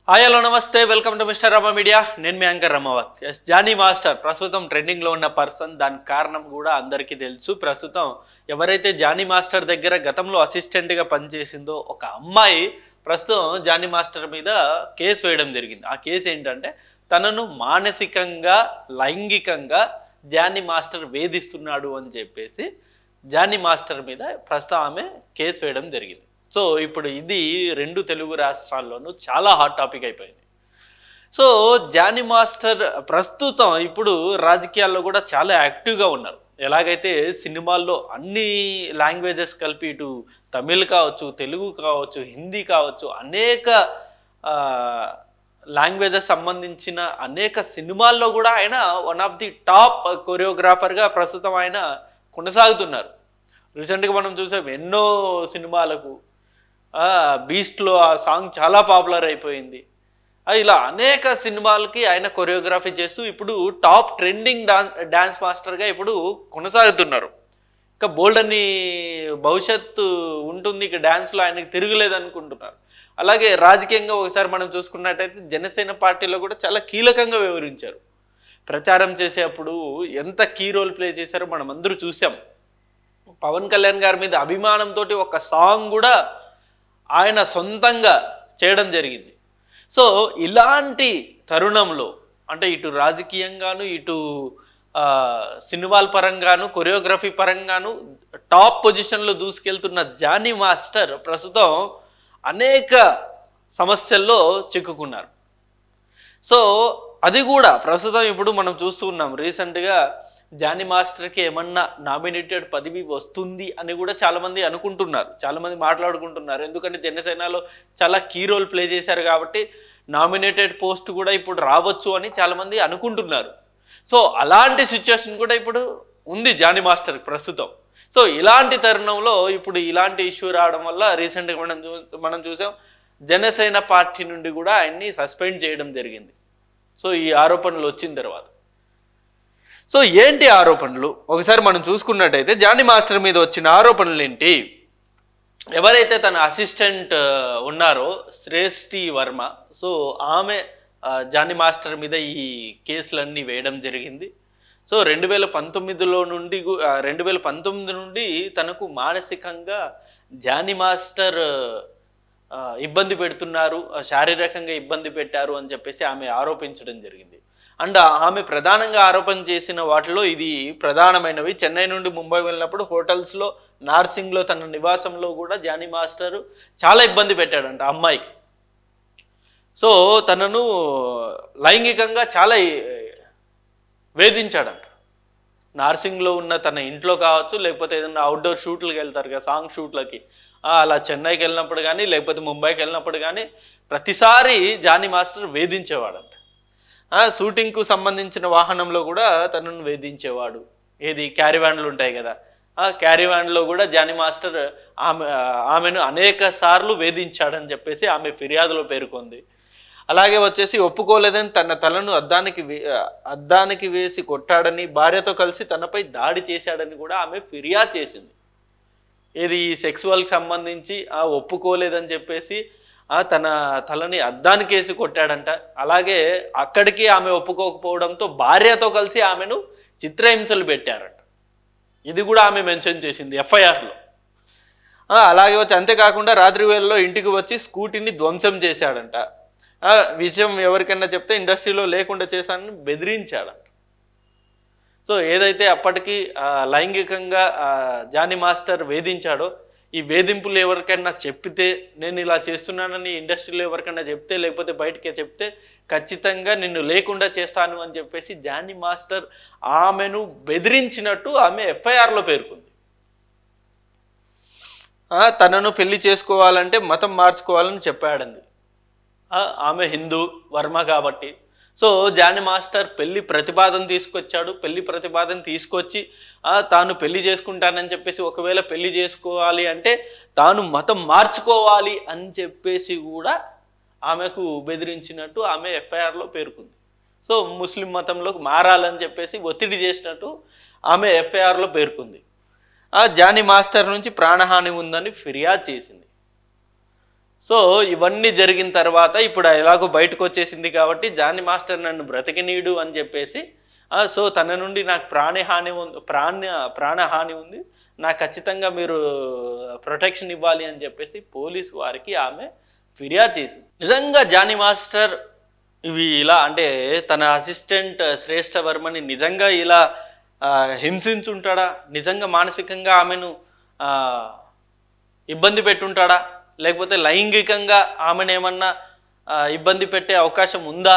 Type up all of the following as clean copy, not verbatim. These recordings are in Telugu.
హాయ్ హలో నమస్తే welcome to mister Rama media. నేను మీ యాంకర్ రమావత్. జానీ మాస్టర్ ప్రస్తుతం ట్రెండింగ్లో ఉన్న పర్సన్. దాని కారణం కూడా అందరికీ తెలుసు. ప్రస్తుతం ఎవరైతే జానీ మాస్టర్ దగ్గర గతంలో అసిస్టెంట్గా పనిచేసిందో ఒక అమ్మాయి ప్రస్తుతం జానీ మాస్టర్ మీద కేసు వేయడం జరిగింది. ఆ కేసు ఏంటంటే తనను మానసికంగా లైంగికంగా జానీ మాస్టర్ వేధిస్తున్నాడు అని చెప్పేసి జానీ మాస్టర్ మీద ప్రస్తుతం ఆమె కేసు వేయడం జరిగింది. సో ఇప్పుడు ఇది రెండు తెలుగు రాష్ట్రాల్లోనూ చాలా హాట్ టాపిక్ అయిపోయింది. సో జానీ మాస్టర్ ప్రస్తుతం ఇప్పుడు రాజకీయాల్లో కూడా చాలా యాక్టివ్గా ఉన్నారు. ఎలాగైతే సినిమాల్లో అన్ని లాంగ్వేజెస్ కలిపి ఇటు తమిళ్ కావచ్చు, తెలుగు కావచ్చు, హిందీ కావచ్చు, అనేక లాంగ్వేజెస్ సంబంధించిన అనేక సినిమాల్లో కూడా ఆయన వన్ ఆఫ్ ది టాప్ కొరియోగ్రాఫర్గా ప్రస్తుతం ఆయన కొనసాగుతున్నారు. రీసెంట్గా మనం చూసాం ఎన్నో సినిమాలకు బీస్ట్లో ఆ సాంగ్ చాలా పాపులర్ అయిపోయింది. ఇలా అనేక సినిమాలకి ఆయన కొరియోగ్రఫీ చేస్తూ ఇప్పుడు టాప్ ట్రెండింగ్ డాన్స్ మాస్టర్గా ఇప్పుడు కొనసాగుతున్నారు. ఇంకా బోల్డ్ అని భవిష్యత్తు ఉంటుంది ఇక డ్యాన్స్లో, ఆయనకి తిరుగులేదు అనుకుంటున్నారు. అలాగే రాజకీయంగా ఒకసారి మనం చూసుకున్నట్టయితే జనసేన పార్టీలో కూడా చాలా కీలకంగా వివరించారు. ప్రచారం చేసేటప్పుడు ఎంత కీ రోల్ ప్లే చేశారో మనం అందరూ చూసాం. పవన్ కళ్యాణ్ గారి మీద అభిమానంతో ఒక సాంగ్ కూడా ఆయన సొంతంగా చేయడం జరిగింది. సో ఇలాంటి తరుణంలో అంటే ఇటు రాజకీయంగాను, ఇటు సినిమాల పరంగాను, కొరియోగ్రఫీ పరంగాను టాప్ పొజిషన్లో దూసుకెళ్తున్న జానీ మాస్టర్ ప్రస్తుతం అనేక సమస్యల్లో చిక్కుకున్నారు. సో అది కూడా ప్రస్తుతం ఇప్పుడు మనం చూస్తూ ఉన్నాం. రీసెంట్గా జానీ మాస్టర్కి ఏమన్నా నామినేటెడ్ పదవి వస్తుంది అని కూడా చాలామంది అనుకుంటున్నారు, చాలామంది మాట్లాడుకుంటున్నారు. ఎందుకంటే జనసేనలో చాలా కీ రోల్ ప్లే చేశారు కాబట్టి నామినేటెడ్ పోస్ట్ కూడా ఇప్పుడు రావచ్చు అని చాలామంది అనుకుంటున్నారు. సో అలాంటి సిచ్యువేషన్ కూడా ఇప్పుడు ఉంది జానీ మాస్టర్ ప్రస్తుతం. సో ఇలాంటి తరుణంలో ఇప్పుడు ఇలాంటి ఇష్యూ రావడం వల్ల రీసెంట్గా మనం చూసాం జనసేన పార్టీ నుండి కూడా ఆయన్ని సస్పెండ్ చేయడం జరిగింది. సో ఈ ఆరోపణలు వచ్చిన తర్వాత సో ఏంటి ఆరోపణలు ఒకసారి మనం చూసుకున్నట్టయితే జానీ మాస్టర్ మీద వచ్చిన ఆరోపణలు ఏంటి? ఎవరైతే తన అసిస్టెంట్ ఉన్నారో శ్రేష్ఠి వర్మ, సో ఆమె జానీ మాస్టర్ మీద ఈ కేసులన్నీ వేయడం జరిగింది. సో 2019 నుండి తనకు మానసికంగా జానీ మాస్టర్ ఇబ్బంది పెడుతున్నారు, శారీరకంగా ఇబ్బంది పెట్టారు అని చెప్పేసి ఆమె ఆరోపించడం జరిగింది. అండ్ ఆమె ప్రధానంగా ఆరోపణ చేసిన వాటిలో ఇది ప్రధానమైనవి. చెన్నై నుండి ముంబై వెళ్ళినప్పుడు హోటల్స్లో, నార్సింగ్లో తన నివాసంలో కూడా జానీ మాస్టర్ చాలా ఇబ్బంది పెట్టాడంట అమ్మాయికి. సో తనను లైంగికంగా చాలా వేధించాడంట. నార్సింగ్లో ఉన్న తన ఇంట్లో కావచ్చు, లేకపోతే ఏదైనా అవుట్డోర్ షూట్లకు వెళ్తారు కదా, సాంగ్ షూట్లకి, అలా చెన్నైకి వెళ్ళినప్పుడు కానీ లేకపోతే ముంబైకి వెళ్ళినప్పుడు కానీ ప్రతిసారి జానీ మాస్టర్ వేధించేవాడంట. షూటింగ్కు సంబంధించిన వాహనంలో కూడా తనను వేధించేవాడు. ఏది క్యారీవ్యాన్లు ఉంటాయి కదా, ఆ క్యారీవ్యాన్లో కూడా జానీ మాస్టర్ ఆమెను అనేక సార్లు వేధించాడని చెప్పేసి ఆమె ఫిర్యాదులో పేర్కొంది. అలాగే వచ్చేసి ఒప్పుకోలేదని తన తలను అద్దానికి వేసి కొట్టాడని, భార్యతో కలిసి తనపై దాడి చేశాడని కూడా ఆమె ఫిర్యాదు చేసింది. ఏది ఈ సెక్సువల్కి సంబంధించి ఒప్పుకోలేదని చెప్పేసి తన తలని అద్దానికి వేసి కొట్టాడంట. అలాగే అక్కడికి ఆమె ఒప్పుకోకపోవడంతో భార్యతో కలిసి ఆమెను చిత్రహింసలు పెట్టారంట. ఇది కూడా ఆమె మెన్షన్ చేసింది ఎఫ్ఐఆర్లో. అలాగే వచ్చి అంతేకాకుండా రాత్రి వేళలో ఇంటికి వచ్చి స్కూటీని ధ్వంసం చేశాడంట. విషయం ఎవరికైనా చెప్తే ఇండస్ట్రీలో లేకుండా చేశానని బెదిరించాడంట. సో ఏదైతే అప్పటికి లైంగికంగా జానీ మాస్టర్ వేధించాడో, ఈ వేధింపులు ఎవరికైనా చెప్తే, నేను ఇలా చేస్తున్నానని ఇండస్ట్రీలో ఎవరికైనా చెప్తే, లేకపోతే బయటకే చెప్తే ఖచ్చితంగా నిన్ను లేకుండా చేస్తాను అని చెప్పేసి జానీ మాస్టర్ ఆమెను బెదిరించినట్టు ఆమె ఎఫ్ఐఆర్లో పేర్కొంది. తనను పెళ్లి చేసుకోవాలంటే మతం మార్చుకోవాలని చెప్పాడంది. ఆమె హిందూ వర్మ కాబట్టి. సో జానీ మాస్టర్ పెళ్లి ప్రతిపాదన తీసుకొచ్చాడు. పెళ్లి ప్రతిపాదన తీసుకొచ్చి తాను పెళ్లి చేసుకుంటానని చెప్పేసి, ఒకవేళ పెళ్లి చేసుకోవాలి అంటే తాను మతం మార్చుకోవాలి అని చెప్పేసి కూడా ఆమెకు బెదిరించినట్టు ఆమె ఎఫ్ఐఆర్లో పేర్కొంది. సో ముస్లిం మతంలోకి మారాలని చెప్పేసి ఒత్తిడి చేసినట్టు ఆమె ఎఫ్ఐఆర్లో పేర్కొంది. జానీ మాస్టర్ నుంచి ప్రాణహాని ఉందని ఫిర్యాదు చేసింది. సో ఇవన్నీ జరిగిన తర్వాత ఇప్పుడు ఎలాగో బయటకు వచ్చేసింది కాబట్టి జానీ మాస్టర్ నన్ను బ్రతికినీడు అని చెప్పేసి సో తన నుండి నాకు ప్రాణహాని ఉంది, నాకు ఖచ్చితంగా మీరు ప్రొటెక్షన్ ఇవ్వాలి అని చెప్పేసి పోలీసు వారికి ఆమె ఫిర్యాదు చేసింది. నిజంగా జానీ మాస్టర్ ఇవి ఇలా అంటే తన అసిస్టెంట్ శ్రేష్ఠ వర్మని నిజంగా ఇలా హింసించుంటాడా, నిజంగా మానసికంగా ఆమెను ఇబ్బంది పెట్టుంటాడా, లేకపోతే లైంగికంగా ఆమెను ఏమన్నా ఇబ్బంది పెట్టే అవకాశం ఉందా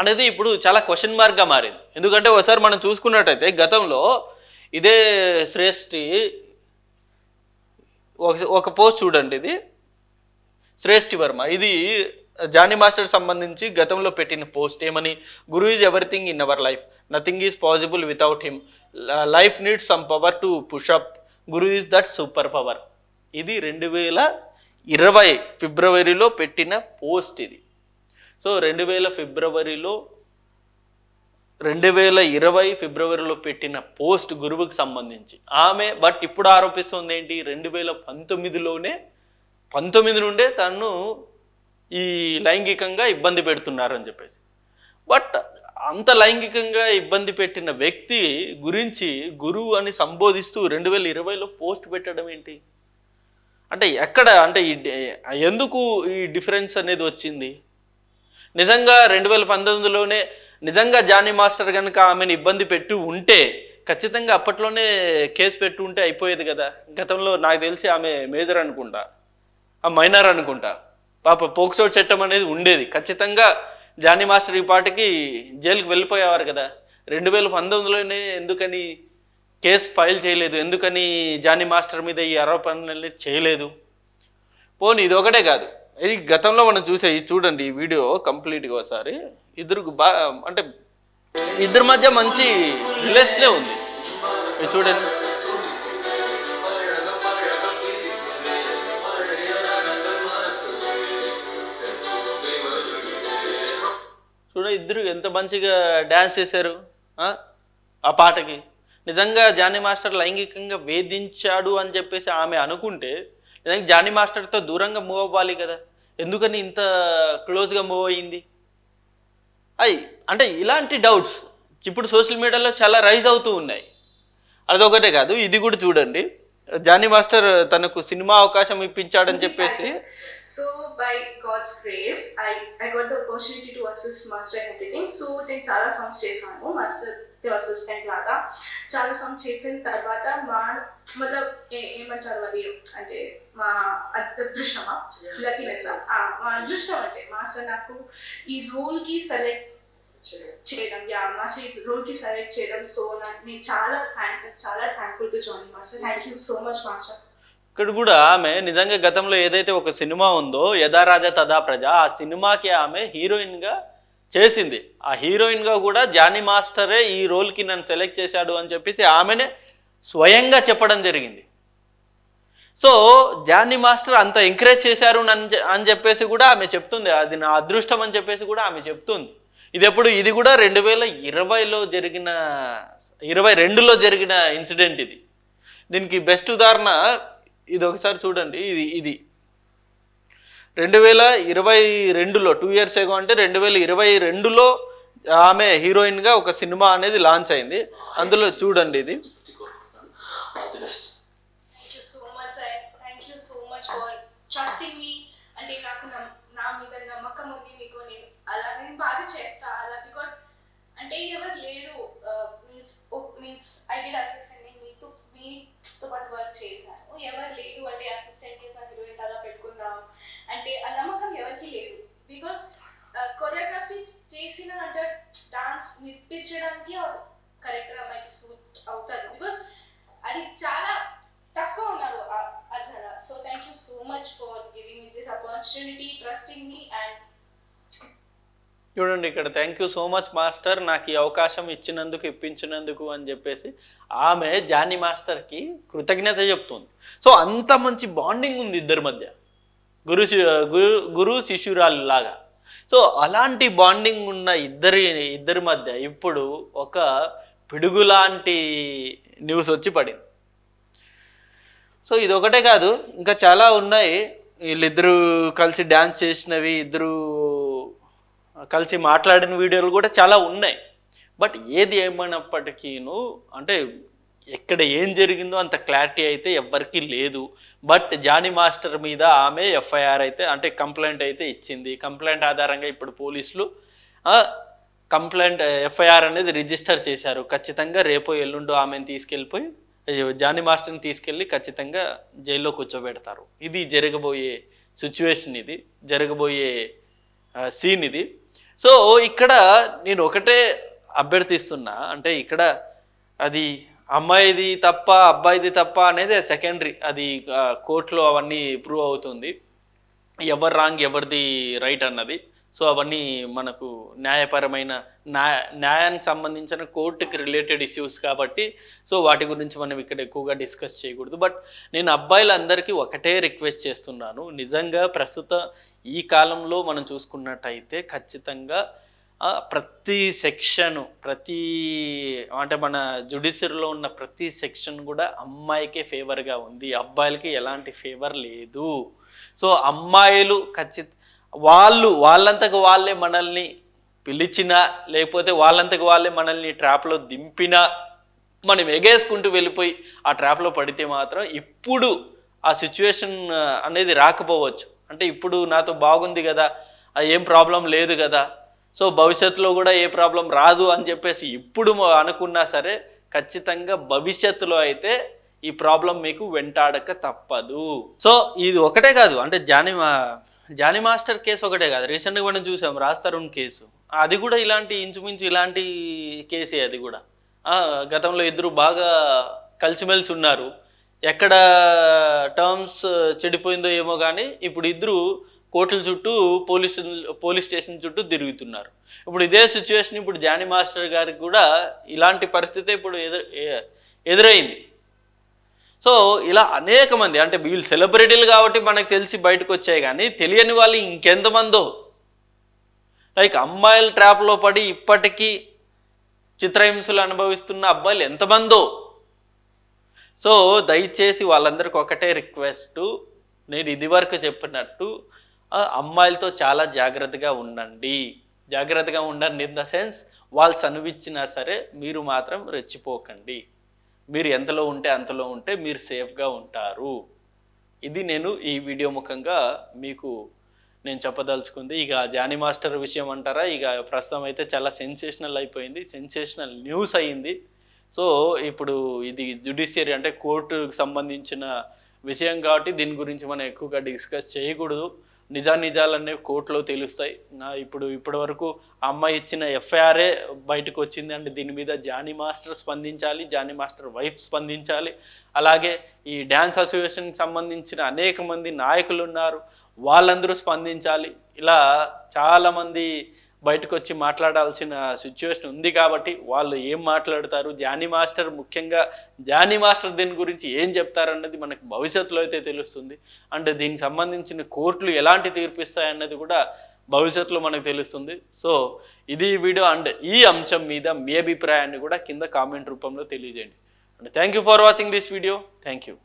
అనేది ఇప్పుడు చాలా క్వశ్చన్ మార్క్గా మారింది. ఎందుకంటే ఒకసారి మనం చూసుకున్నట్టయితే గతంలో ఇదే శ్రేష్ఠి ఒక పోస్ట్ చూడండి, ఇది శ్రేష్ఠి వర్మ, ఇది జానీ మాస్టర్ సంబంధించి గతంలో పెట్టిన పోస్ట్ ఏమని, guru is everything in our life, nothing is possible without him, life needs some power to push up, guru is that super power. ఇది 2020 ఫిబ్రవరిలో పెట్టిన పోస్ట్ ఇది. సో 2020 ఫిబ్రవరిలో పెట్టిన పోస్ట్ గురువుకి సంబంధించి ఆమె బట్ ఇప్పుడు ఆరోపిస్తుంది ఏంటి, 2019 నుండే తను ఈ లైంగికంగా ఇబ్బంది పెడుతున్నారని చెప్పేసి. బట్ అంత లైంగికంగా ఇబ్బంది పెట్టిన వ్యక్తి గురించి గురువు అని సంబోధిస్తూ 2020లో పోస్ట్ పెట్టడం ఏంటి అంటే ఎక్కడ అంటే ఎందుకు ఈ డిఫరెన్స్ అనేది వచ్చింది? నిజంగా 2019లోనే నిజంగా జానీ మాస్టర్ కనుక ఆమెను ఇబ్బంది పెట్టి ఉంటే ఖచ్చితంగా అప్పట్లోనే కేసు పెట్టి ఉంటే అయిపోయేది కదా. గతంలో నాకు తెలిసి ఆమె మేజర్ అనుకుంటా, ఆ మైనర్ అనుకుంటా, పాప పోక్సో చట్టం అనేది ఉండేది, ఖచ్చితంగా జానీ మాస్టర్ ఈ పాటికి జైలుకి వెళ్ళిపోయేవారు కదా. 2019లోనే ఎందుకని కేసు ఫైల్ చేయలేదు, ఎందుకని జానీ మాస్టర్ మీద ఈ ఆరోపణలు చేయలేదు? పోనీ ఇది ఒకటే కాదు, ఇది గతంలో మనం చూసే చూడండి ఈ వీడియో కంప్లీట్గా ఒకసారి. అంటే ఇద్దరి మధ్య మంచి రిలేషనే ఉంది, ఇది చూడండి. ఇద్దరు ఎంత మంచిగా డ్యాన్స్ చేశారు ఆ పాటకి. నిజంగా జానీ మాస్టర్ లైంగికంగా వేధించాడు అని చెప్పేసి ఆమె అనుకుంటే నిజంగా జానీ మాస్టర్తో దూరంగా మూవ్ అవ్వాలి కదా, ఎందుకని ఇంత క్లోజ్గా మూవ్ అయ్యింది? అంటే ఇలాంటి డౌట్స్ ఇప్పుడు సోషల్ మీడియాలో చాలా రైజ్ అవుతూ ఉన్నాయి. అదొకటే కాదు, ఇది కూడా చూడండి, జానీ మాస్టర్ తనకు సినిమా అవకాశం ఇప్పించాడని చెప్పేసి. So by God's grace I got the opportunity to assist master and everything. So నేను చాలా సాంగ్స్ చేశాను మాస్టర్ అసిస్టెంట్ లాగా. చాలా సాంగ్స్ చేసిన తర్వాత మళ్ళీ ఏమంటారు అది అంటే మా అదృష్టమా లక్కీనెస్, మా అదృష్టం అంటే మాస్టర్ నాకు ఈ రోల్కి సెలెక్ట్ చేయడం, మాస్టర్ రోల్కి సెలెక్ట్ చేయడం. సో నేను చాలా thankful to Jani master. Thank you so much master. ఇక్కడ కూడా ఆమె నిజంగా గతంలో ఏదైతే ఒక సినిమా ఉందో యథా రాజా తదా ప్రజ, ఆ సినిమాకి ఆమె హీరోయిన్గా చేసింది. ఆ హీరోయిన్గా కూడా జానీ మాస్టరే ఈ రోల్కి నన్ను సెలెక్ట్ చేశాడు అని చెప్పేసి ఆమెనే స్వయంగా చెప్పడం జరిగింది. సో జానీ మాస్టర్ అంత ఎంకరేజ్ చేశారు అని చెప్పేసి కూడా ఆమె చెప్తుంది, అది నా అదృష్టం అని చెప్పేసి కూడా ఆమె చెప్తుంది. ఇది కూడా 2020లో జరిగిన 22లో జరిగిన ఇన్సిడెంట్ ఇది. దీనికి బెస్ట్ ఉదాహరణ ఇది ఒకసారి చూడండి. ఇది 2022లో 2 years ago అంటే 2022లో ఆమె హీరోయిన్గా ఒక సినిమా అనేది లాంచ్ అయింది. అందులో చూడండి ఇది. అంటే నాకు నా మీద నమ్మకం ఉంది మీకు, అలా నేను బాగా చేస్తా అలా. బికాస్ అంటే ఎవరు లేరు, మీన్స్ ఐ డిడ్ అసిస్టెంట్, నేను మీతో పాటు వర్క్ చేశాను, ఎవరు లేదు అంటే అసిస్టెంట్ హీరోయిన్ అలా పెట్టుకుందాం అంటే ఆ నమ్మకం ఎవరికి లేదు. బికాస్ కొరియోగ్రఫీ చేసిన అంటే డాన్స్ నేర్పించడానికి కరెక్ట్గా అమ్మాయికి సూట్ అవుతారు. బికాస్ అది చాలా తక్కువ ఉన్నారు ఆ జన. So thank you so much for giving me this opportunity, trusting me. And చూడండి ఇక్కడ, thank you so much master, నాకు ఈ అవకాశం ఇప్పించినందుకు అని చెప్పేసి ఆమె జానీ మాస్టర్కి కృతజ్ఞత చెప్తుంది. సో అంత మంచి బాండింగ్ ఉంది ఇద్దరి మధ్య, గురు శిష్యురాలు లాగా. సో అలాంటి బాండింగ్ ఉన్న ఇద్దరి మధ్య ఇప్పుడు ఒక పిడుగులాంటి న్యూస్ వచ్చి పడింది. సో ఇది ఒకటే కాదు, ఇంకా చాలా ఉన్నాయి. వీళ్ళిద్దరూ కలిసి డ్యాన్స్ చేసినవి, ఇద్దరు కలిసి మాట్లాడిన వీడియోలు కూడా చాలా ఉన్నాయి. బట్ ఏది ఏమైనప్పటికీను అంటే ఎక్కడ ఏం జరిగిందో అంత క్లారిటీ అయితే ఎవ్వరికీ లేదు. బట్ జానీ మాస్టర్ మీద ఆమె ఎఫ్ఐఆర్ అయితే అంటే కంప్లైంట్ అయితే ఇచ్చింది. కంప్లైంట్ ఆధారంగా ఇప్పుడు పోలీసులు కంప్లైంట్ ఎఫ్ఐఆర్ అనేది రిజిస్టర్ చేశారు. ఖచ్చితంగా రేపో ఎల్లుండో ఆమెను తీసుకెళ్ళిపోయి జానీ మాస్టర్ని తీసుకెళ్ళి ఖచ్చితంగా జైల్లో కూర్చోబెడతారు. ఇది జరగబోయే సిచ్యువేషన్, ఇది జరగబోయే సీన్ ఇది. సో ఇక్కడ నేను ఒకటే అభ్యర్థిస్తున్నా, అంటే ఇక్కడ అది అమ్మాయిది తప్ప అబ్బాయిది తప్ప అనేది సెకండరీ, అది కోర్టులో అవన్నీ ప్రూవ్ అవుతుంది ఎవరు రాంగ్ ఎవరిది రైట్ అన్నది. సో అవన్నీ మనకు న్యాయపరమైన న్యాయానికి సంబంధించిన కోర్టుకి రిలేటెడ్ ఇష్యూస్ కాబట్టి సో వాటి గురించి మనం ఇక్కడ ఎక్కువగా డిస్కస్ చేయకూడదు. బట్ నేను అబ్బాయిలందరికీ ఒకటే రిక్వెస్ట్ చేస్తున్నాను, నిజంగా ప్రస్తుత ఈ కాలంలో మనం చూసుకున్నట్టయితే ఖచ్చితంగా ప్రతి సెక్షను అంటే మన జ్యుడిషియరీలో ఉన్న ప్రతి సెక్షన్ కూడా అమ్మాయికే ఫేవర్గా ఉంది, అబ్బాయిలకి ఎలాంటి ఫేవర్ లేదు. సో అమ్మాయిలు వాళ్ళంతకు వాళ్ళే మనల్ని పిలిచినా లేకపోతే వాళ్ళంతకు వాళ్ళే మనల్ని ట్రాప్లో దింపినా మనం ఎగేసుకుంటూ వెళ్ళిపోయి ఆ ట్రాప్లో పడితే మాత్రం ఇప్పుడు ఆ సిచ్యువేషన్ అనేది రాకపోవచ్చు. అంటే ఇప్పుడు నాతో బాగుంది కదా, ఏం ప్రాబ్లం లేదు కదా, సో భవిష్యత్తులో కూడా ఏ ప్రాబ్లం రాదు అని చెప్పేసి ఇప్పుడు అనుకున్నా సరే ఖచ్చితంగా భవిష్యత్తులో అయితే ఈ ప్రాబ్లం మీకు వెంటాడక తప్పదు. సో ఇది ఒకటే కాదు, అంటే జానీ మాస్టర్ కేసు ఒకటే కాదు, రీసెంట్గా మనం చూసాం రాజ్ తరుణ్ కేసు, అది కూడా ఇంచుమించు ఇలాంటి కేసే. అది కూడా గతంలో ఇద్దరు బాగా కలిసిమెలిసి ఉన్నారు, ఎక్కడ టర్మ్స్ చెడిపోయిందో ఏమో కానీ ఇప్పుడు ఇద్దరు కోర్టుల చుట్టూ పోలీస్ స్టేషన్ చుట్టూ తిరుగుతున్నారు. ఇప్పుడు ఇదే సిచ్యువేషన్ ఇప్పుడు జానీ మాస్టర్ గారికి కూడా ఇలాంటి పరిస్థితి ఇప్పుడు ఎదురైంది. సో ఇలా అనేక మంది, అంటే వీళ్ళు సెలబ్రిటీలు కాబట్టి మనకు తెలిసి బయటకు వచ్చాయి, కానీ తెలియని వాళ్ళు ఇంకెంతమందో లైక్ అమ్మాయిల ట్రాప్లో పడి ఇప్పటికీ చిత్రహింసలు అనుభవిస్తున్న అబ్బాయిలు ఎంతమందో. సో దయచేసి వాళ్ళందరికీ ఒకటే రిక్వెస్ట్, నేను ఇదివరకు చెప్పినట్టు అమ్మాయిలతో చాలా జాగ్రత్తగా ఉండండి. జాగ్రత్తగా ఉండండి ఇన్ ద సెన్స్ వాళ్ళు చనువిచ్చినా సరే మీరు మాత్రం రెచ్చిపోకండి. మీరు ఎంతలో ఉంటే అంతలో ఉంటే మీరు సేఫ్గా ఉంటారు. ఇది నేను ఈ వీడియో ముఖంగా మీకు నేను చెప్పదలుచుకుంది. ఇక జానీ మాస్టర్ విషయం అంటారా, ఇక ప్రస్తుతం అయితే చాలా సెన్సేషనల్ అయిపోయింది, సెన్సేషనల్ న్యూస్ అయ్యింది. సో ఇప్పుడు ఇది జ్యుడిషియరీ అంటే కోర్టుకు సంబంధించిన విషయం కాబట్టి దీని గురించి మనం ఎక్కువగా డిస్కస్ చేయకూడదు. నిజాలన్నీ కోర్టులో తెలుస్తాయి. ఇప్పటి వరకు అమ్మాయి ఇచ్చిన ఎఫ్ఐఆర్ఏ బయటకు వచ్చింది, అంటే దీని మీద జానీ మాస్టర్ స్పందించాలి, జానీ మాస్టర్ వైఫ్ స్పందించాలి, అలాగే ఈ డ్యాన్స్ అసోసియేషన్కి సంబంధించిన అనేక మంది నాయకులు ఉన్నారు, వాళ్ళందరూ స్పందించాలి. ఇలా చాలామంది బయటకు వచ్చి మాట్లాడాల్సిన సిచ్యువేషన్ ఉంది కాబట్టి వాళ్ళు ఏం మాట్లాడతారు, జానీ మాస్టర్ ముఖ్యంగా జానీ మాస్టర్ దీని గురించి ఏం చెప్తారన్నది మనకు భవిష్యత్తులో అయితే తెలుస్తుంది. అండ్ దీనికి సంబంధించిన కోర్టులు ఎలాంటి తీర్పు ఇస్తాయన్నది కూడా భవిష్యత్తులో మనకు తెలుస్తుంది. సో ఇది వీడియో, అండ్ ఈ అంశం మీద మీ అభిప్రాయాన్ని కూడా కింద కామెంట్ రూపంలో తెలియజేయండి. And thank you for watching this video. Thank you.